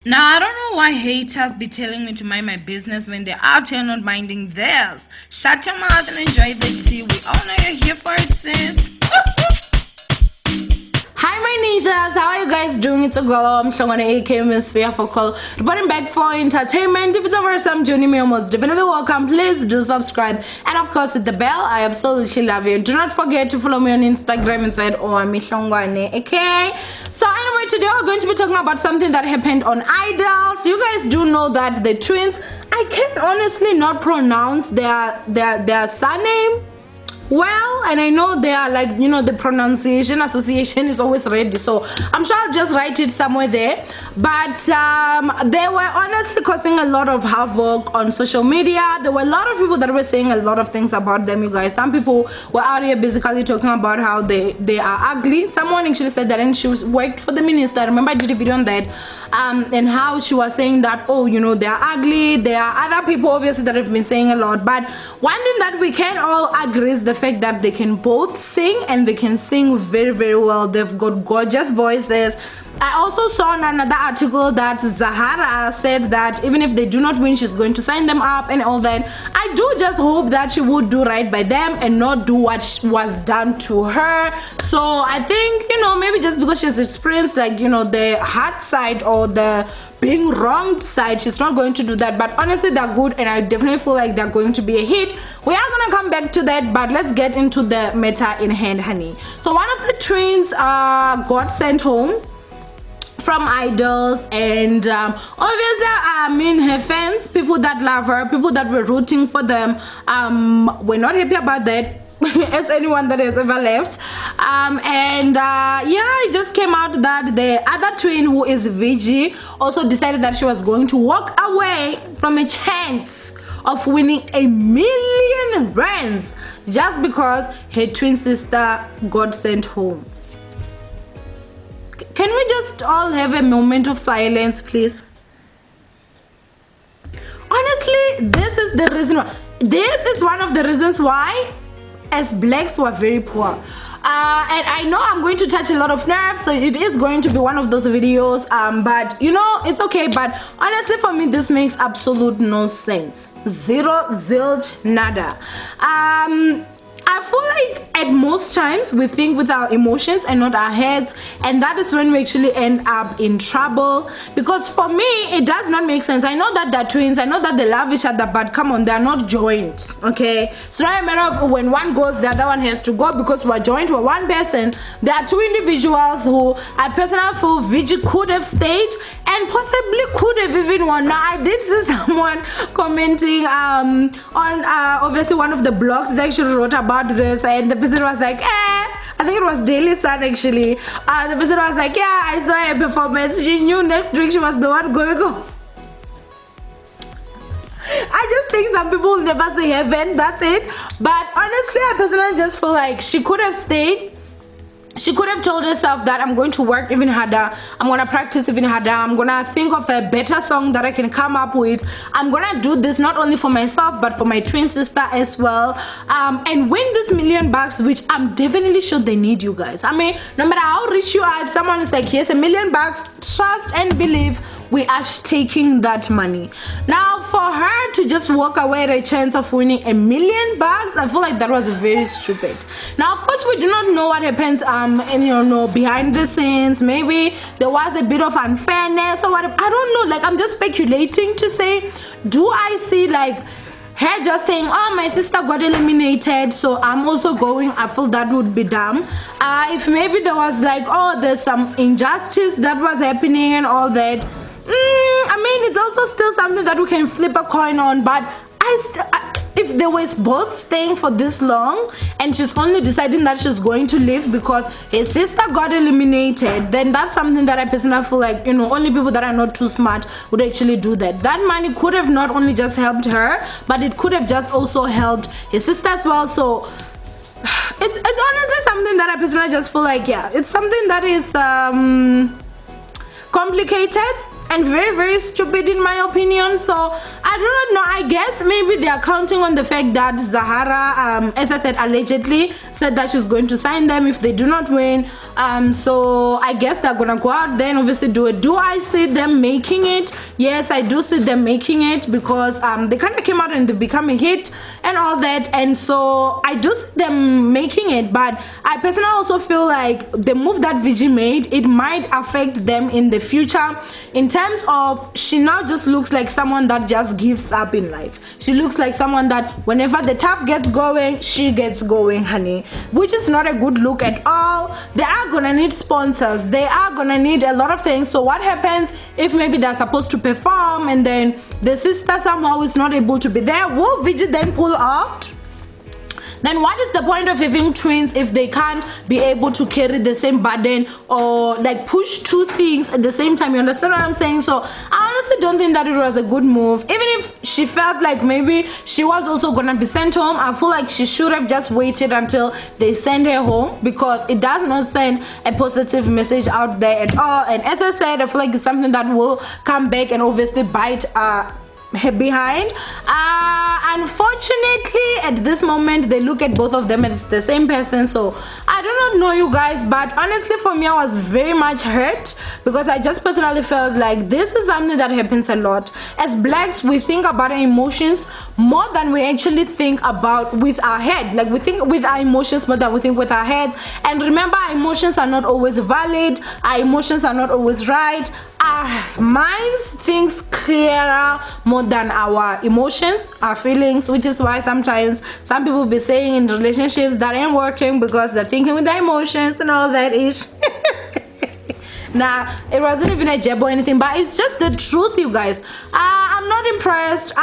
Now, I don't know why haters be telling me to mind my business when they're out here not minding theirs. Shut your mouth and enjoy the tea. We all know you're here for it, sis. Hi my ninjas, how are you guys doing? It's a girl, I'm Khune aka Miss Fearful. Reporting back for entertainment. If it's the first time joining me, most definitely welcome. Please do subscribe and of course hit the bell. I absolutely love you. Do not forget to follow me on Instagram inside Mihlongwane, okay? So anyway, today we're going to be talking about something that happened on Idols. You guys do know that the twins, I can honestly not pronounce their surname well, and I know they are like, you know, the pronunciation association is always ready, so I'm sure I'll just write it somewhere there. But they were honestly causing a lot of havoc on social media. There were a lot of people that were saying a lot of things about them, you guys. Some people were out here basically talking about how they are ugly. Someone actually said that, and she worked for the minister. I remember I did a video on that. And how she was saying that, oh, you know, they are ugly. There are other people obviously that have been saying a lot, but one thing that we can all agree is the fact that they can both sing, and they can sing very, very well. They've got gorgeous voices. I also saw in another article that Zahara said that even if they do not win, she's going to sign them up and all that. I do just hope that she would do right by them and not do what was done to her. So I think, you know, maybe just because she's experienced, like, you know, the hard side or the being wronged side, she's not going to do that. But honestly, they're good, and I definitely feel like they're going to be a hit. We are gonna come back to that, but let's get into the matter in hand, honey. So one of the twins got sent home from Idols, and obviously, I mean, her fans, people that love her, people that were rooting for them, were not happy about that. As anyone that has ever left. Yeah, it just came out that the other twin, who is Viggy, also decided that she was going to walk away from a chance of winning R1,000,000 just because her twin sister got sent home. Can we just all have a moment of silence, please? Honestly, this is the reason why. This is one of the reasons why as blacks were very poor. And I know I'm going to touch a lot of nerves, so it is going to be one of those videos, but you know, it's okay. But honestly, for me, this makes absolute no sense. Zero, zilch, nada. I feel like at most times we think with our emotions and not our heads, and that is when we actually end up in trouble. Because for me, it does not make sense. I know that they're twins, I know that they love each other, but come on, they're not joined, okay? It's not a matter of when one goes, the other one has to go, because we're joined, we're one person. There are two individuals who I personally feel Viggy could have stayed and possibly could have even won. Now, I did see someone commenting on obviously one of the blogs that actually wrote about this, and the person was like, I think it was Daily Sun actually. The person was like, yeah, I saw her performance. She knew next week she was the one going home. I just think some people will never say heaven, that's it. But honestly, I personally just feel like she could have stayed. She could have told herself that I'm going to work even harder, I'm gonna practice even harder, I'm gonna think of a better song that I can come up with, I'm gonna do this not only for myself but for my twin sister as well, and win this $1,000,000, which I'm definitely sure they need, you guys. I mean, no matter how rich you are, if someone is like, here's $1,000,000, trust and believe we are taking that money. Now, for her to just walk away at a chance of winning $1,000,000, I feel like that was very stupid. Now, of course, we do not know what happens and you know, behind the scenes. Maybe there was a bit of unfairness or whatever. I don't know. Like, I'm just speculating to say, do I see like her just saying, oh, my sister got eliminated, so I'm also going? I feel that would be dumb. If maybe there was like, oh, there's some injustice that was happening and all that, I mean, it's also still something that we can flip a coin on. But if they were both staying for this long and she's only deciding that she's going to leave because her sister got eliminated, then that's something that I personally feel like, you know, only people that are not too smart would actually do that. That money could have not only just helped her, but it could have just also helped her sister as well. So it's honestly something that I personally just feel like, yeah, it's something that is complicated and very, very stupid in my opinion. So I do not know. I guess maybe they are counting on the fact that Zahara, as I said, allegedly said that she's going to sign them if they do not win. So I guess they're gonna go out there and obviously do it. Do I see them making it? Yes, I do see them making it, because they kind of came out and they become a hit and all that, and so I do see them making it. But I personally also feel like the move that Viggy made, it might affect them in the future, in terms of she now just looks like someone that just gives up in life. She looks like someone that whenever the tough gets going, she gets going, honey, which is not a good look at all. They are gonna need sponsors, they are gonna need a lot of things. So what happens if maybe they're supposed to perform and then the sister somehow is not able to be there? Will Viggy then pull out? Then what is the point of having twins if they can't be able to carry the same burden, or like push two things at the same time? You understand what I'm saying? So I honestly don't think that it was a good move. Even if she felt like maybe she was also gonna be sent home, I feel like she should have just waited until they send her home, because it does not send a positive message out there at all. And as I said, I feel like it's something that will come back and obviously bite her behind. Unfortunately, at this moment they look at both of them as the same person. So I do not know, you guys, but honestly for me, I was very much hurt, because I just personally felt like this is something that happens a lot. As blacks, we think about our emotions more than we actually think about with our head. Like, we think with our emotions more than we think with our head. And remember, our emotions are not always valid, our emotions are not always right. Our minds thinks clearer more than our emotions, our feelings, which is why sometimes some people be saying in relationships that ain't working because they're thinking with their emotions and all that ish. Nah, it wasn't even a jab or anything, but it's just the truth, you guys. I'm not impressed.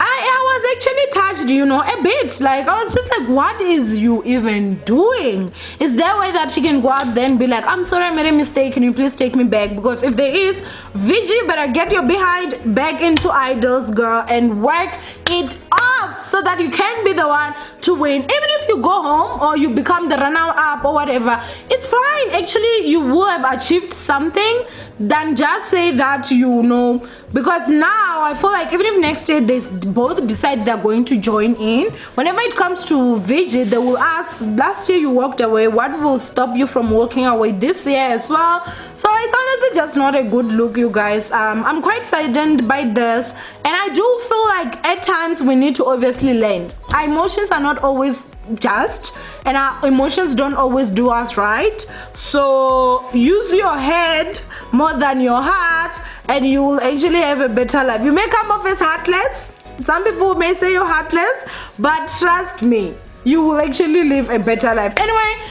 I was actually touched, you know, a bit. Like, I was just like, what is you even doing? Is there a way that she can go out there and be like, I'm sorry, I made a mistake, can you please take me back? Because if there is, Viggy, better get your behind back into Idols, girl, and work it off so that you can be the one to win. Even if you go home or you become the runner-up or whatever, it's fine. Actually, you will have achieved something than just say that, you know, because now I feel like even if next year they both decide they're going to join in, whenever it comes to Viggy, they will ask, last year you walked away, what will stop you from walking away this year as well? So it's honestly just not a good look, you guys. I'm quite saddened by this, and I do feel like at times we need to obviously learn. Our emotions are not always just, and our emotions don't always do us right. So use your head more than your heart, and you will actually have a better life. You may come off as heartless, some people may say you're heartless, but trust me, you will actually live a better life. Anyway,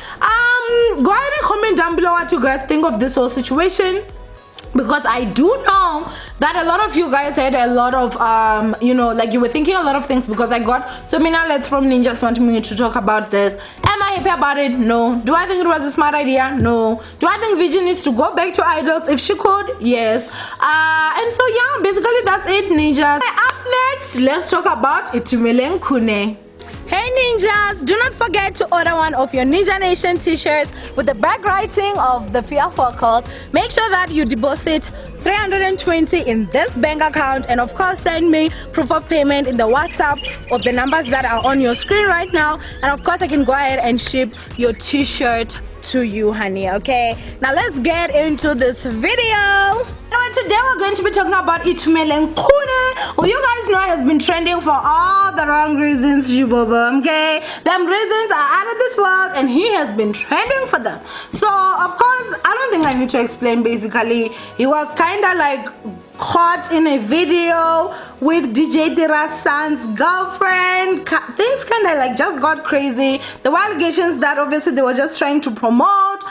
go ahead and comment down below what you guys think of this whole situation, because I do know that a lot of you guys had a lot of you know, like you were thinking a lot of things, because I got so many alerts from ninjas wanting me to talk about this. Am I happy about it? No. Do I think it was a smart idea? No. Do I think Viggy needs to go back to Idols if she could? Yes. And so yeah, basically that's it, ninjas. Up next, let's talk about Itumeleng Khune. Hey ninjas, do not forget to order one of your Ninja Nation t-shirts with the back writing of the Fear Focals. Make sure that you deposit 320 in this bank account, and of course send me proof of payment in the WhatsApp of the numbers that are on your screen right now, and of course I can go ahead and ship your t-shirt to you, honey. Okay, now let's get into this video. Anyway, today we're going to be talking about Itumeleng Khune, who you guys know has been trending for all the wrong reasons, okay? Them reasons are out of this world, and he has been trending for them. So of course I don't think I need to explain. Basically, he was kind of like caught in a video with DJ Tira's son's girlfriend. Things kind of like just got crazy. There were allegations that obviously they were just trying to promote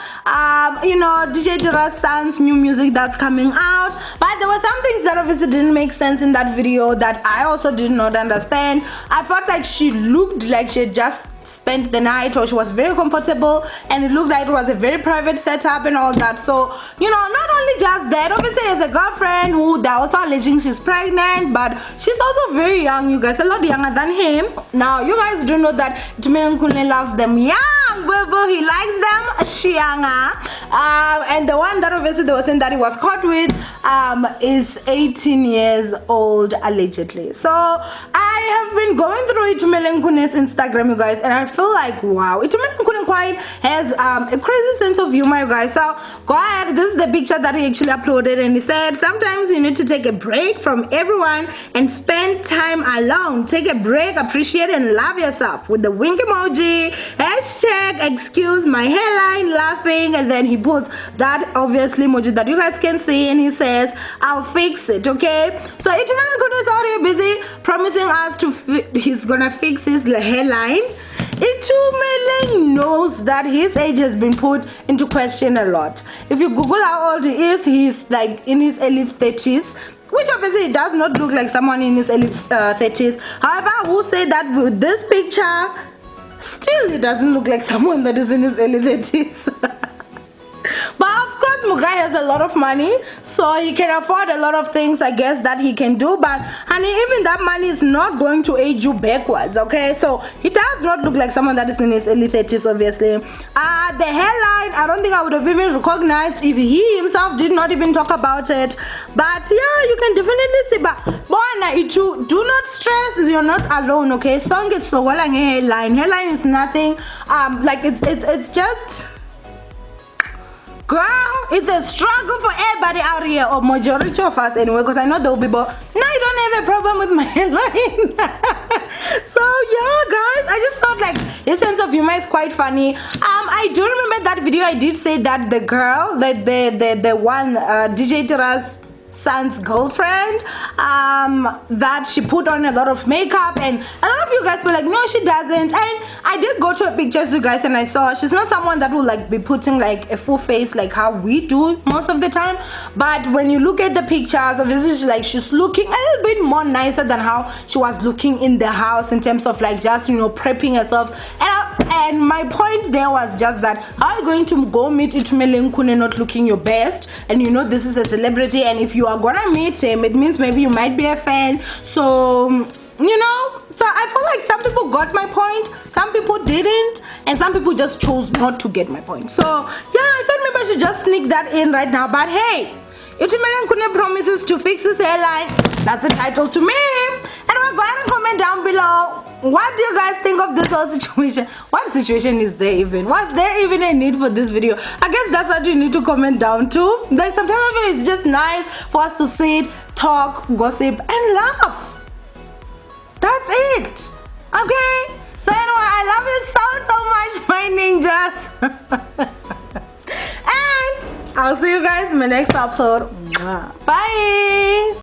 you know, DJ Tira's son's new music that's coming out, but there were some things that obviously didn't make sense in that video that I also did not understand. I felt like she looked like she had just spent the night, or she was very comfortable, and it looked like it was a very private setup and all that. So, you know, not only just that, obviously as a girlfriend who they're also alleging she's pregnant, but she's also very young, you guys, a lot younger than him. Now you guys do know that Itumeleng Khune loves them young, baby. He likes them she younger, and the one that obviously they were saying that he was caught with is 18 years old allegedly. So I have been going through Itumeleng Khune's Instagram, you guys, and I feel like, wow, Itumeleng Khune Khune quite has a crazy sense of humor, you guys. So go ahead. This is the picture that he actually uploaded, and he said, sometimes you need to take a break from everyone and spend time alone. Take a break, appreciate and love yourself, with the wink emoji, hashtag excuse my hairline, laughing, and then he puts that obviously emoji that you guys can see, and he says, I'll fix it. Okay, so Itumeleng Khune is out here busy promising us he's gonna fix his hairline. Itumeleng knows that his age has been put into question a lot. If you Google how old he is, he's like in his early 30s, which obviously does not look like someone in his early 30s. However, I will say that with this picture, still it doesn't look like someone that is in his early 30s. But of course, Mugai has a lot of money, so he can afford a lot of things, I guess, that he can do. But honey, even that money is not going to age you backwards, okay? So he does not look like someone that is in his early 30s, obviously. The hairline, I don't think I would have even recognized if he himself did not even talk about it. But yeah, you can definitely see. But boy, do not stress, you're not alone, okay? Song is so well and hairline. Hairline is nothing. Like it's just, girl, it's a struggle for everybody out here, or majority of us anyway, because I know there will be people, no, you don't have a problem with my hairline. So yeah, guys, I just thought like his sense of humor is quite funny. I do remember that video. I did say that the girl, the one DJ Tira's son's girlfriend, that she put on a lot of makeup, and a lot of you guys were like, no, she doesn't. And I did go to her pictures, you guys, and I saw she's not someone that will like be putting like a full face like how we do most of the time. But when you look at the pictures, obviously she's looking a little bit more nicer than how she was looking in the house, in terms of like just, you know, prepping herself. And my point there was just that, how are you going to go meet Itumeleng Khune not looking your best? And you know this is a celebrity, and if you are gonna meet him, it means maybe you might be a fan. So you know, so I feel like some people got my point, some people didn't, and some people just chose not to get my point. So yeah, I thought maybe I should just sneak that in right now. But hey, Itumeleng Khune promises to fix his hairline. That's the title to me. Anyway, go ahead and comment down below. What do you guys think of this whole situation? What situation is there even? Was there even a need for this video? I guess that's what you need to comment down too. Like sometimes I feel it's just nice for us to sit, talk, gossip, and laugh. That's it. Okay? So anyway, I love you so much, my ninjas. And I'll see you guys in my next upload. Bye.